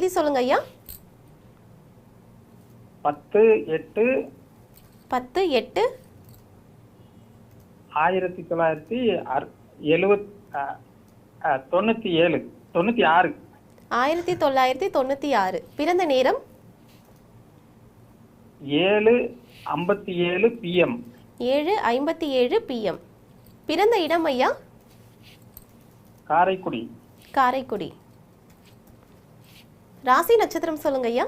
தேதி சொல்லுங்க ஐயா. 10/8/1997. 1996. பிறந்த நேரம் 7:57 PM. 7:57 PM. பிறந்த இடம் ஐயா? காரைக்குடி. காரைக்குடி. ராசி நட்சத்திரம் சொல்லுங்க ஐயா.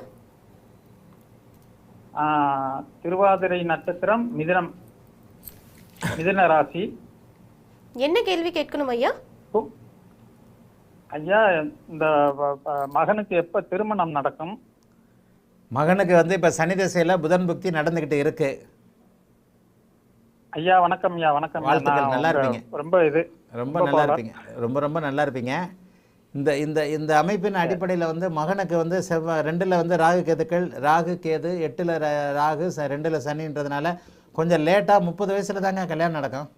திருவாதிரை நட்சத்திரம், மிதுன ராசி. என்ன கேள்வி கேட்கணும் ஐயா? ஐயா, இந்த மகனுக்கு எப்ப திருமணம் நடக்கும்? மகனுக்கு வந்து இப்போ சனி திசையில் புதன் புக்தி நடந்துக்கிட்டு இருக்கு. ஐயா வணக்கம். ஐயா வணக்கம். வாழ்த்துக்கள். நல்லா இருப்பீங்க. ரொம்ப நல்லா இருப்பீங்க. ரொம்ப நல்லா இருப்பீங்க. இந்த இந்த இந்த அமைப்பின் அடிப்படையில் வந்து மகனுக்கு வந்து 2ல் வந்து ராகு கேதுக்கள், ராகு கேது, 8ல் ராகு, 2ல் சனின்றதுனால கொஞ்சம் லேட்டாக 30 வயசுல தாங்க கல்யாணம் நடக்கும்.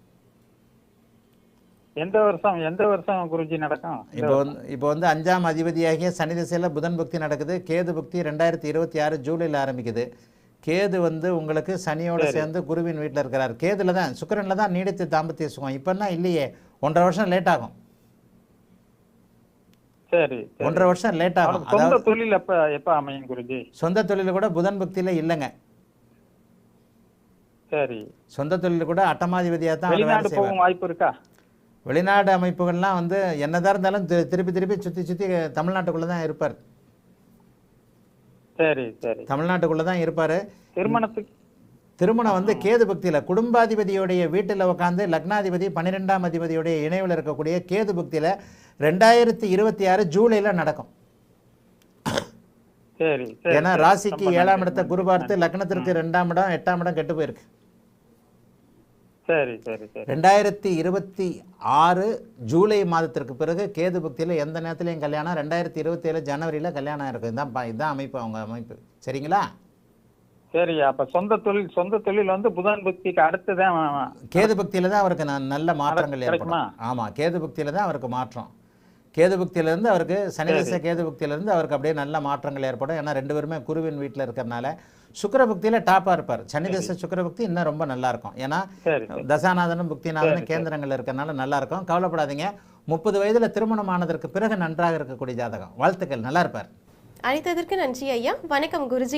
எந்த வருஷம் குருஜி நடக்கும்? இப்போ வந்து 5ஆம் அதிபதியாகிய சனி திசையில் புதன் புக்தி நடக்குது. கேது புக்தி 2026 ஜூலையில் ஆரம்பிக்குது. கேது வந்து உங்களுக்கு சனியோடு சேர்ந்து குருவின் வீட்டில் இருக்கிறார். கேதுல தான், சுக்கிரனில் தான் நீடித்து தாம்பத்திய சுகம். இப்போன்னா இல்லையே, 1.5 வருஷம் லேட் ஆகும். சரி, 1.5 வருஷம் லேட் ஆகும். சொந்த தொழில் எப்ப அமையும் குருஜி? சொந்த தொழில் கூட புதன் புக்தியில் இல்லைங்க. சரி. சொந்த தொழில் கூட அட்டமாதிபதியாக தான் வெளிநாடு போகும் வாய்ப்பு இருக்கா? வெளிநாடு அமைப்புகள்லாம் வந்து என்னதான் இருந்தாலும் திருப்பி சுற்றி தமிழ்நாட்டுக்குள்ளே தான் இருப்பார். சரி சரி. தமிழ்நாட்டுக்குள்ளே தான் இருப்பார். திருமணம் வந்து கேது பக்தியில் குடும்பாதிபதியோடைய வீட்டில் உட்காந்து லக்னாதிபதி 12ஆம் அதிபதியோடைய இணைவில் இருக்கக்கூடிய கேது பக்தியில் 2026 ஜூலையில் நடக்கும். சரி. ஏன்னா ராசிக்கு 7ஆம் இடத்தை குரு பார்த்து லக்னத்திற்கு 2ஆம் இடம் 8ஆம் இடம் கெட்டு போயிருக்கு. சரி சரி சரி. 2026 ஜூலை மாதத்திற்கு பிறகு கேது பக்தியில் எந்த நேரத்துலையும் கல்யாணம். 2027 ஜனவரியில் கல்யாணம் இருக்குது. இதுதான் அமைப்பு, அவங்க அமைப்பு. சரிங்களா? சரி. அப்ப சொந்த தொழில் வந்து புதன் பக்திக்கு அடுத்துதான் கேது பக்தியில தான் அவருக்கு நல்ல மாற்றங்கள் ஏற்படும். ஆமா, கேது பக்தியில தான் அவருக்கு மாற்றம். கேது பக்தியிலிருந்து அவருக்கு சனி திசை கேது பக்தியிலிருந்து அவருக்கு அப்படியே நல்ல மாற்றங்கள் ஏற்படும். ஏன்னா 2 பேருமே குருவின் வீட்டில் இருக்கிறனால. சுக்கிர பக்தியில டாப்பா இருப்பார். சனி திசை சுக்கிர பக்தி இன்னும் ரொம்ப நல்லா இருக்கும். ஏன்னா தசாநாதனும் புக்திநாதனும் கேந்திரங்கள் இருக்கிறனால நல்லா இருக்கும். கவலைப்படாதீங்க. 30 வயதுல திருமணம் ஆனதற்கு பிறகு நன்றாக இருக்கக்கூடிய ஜாதகம். வாழ்த்துக்கள். நல்லா இருப்பார். அழைத்ததற்கு நன்றி ஐயா. வணக்கம் குருஜி.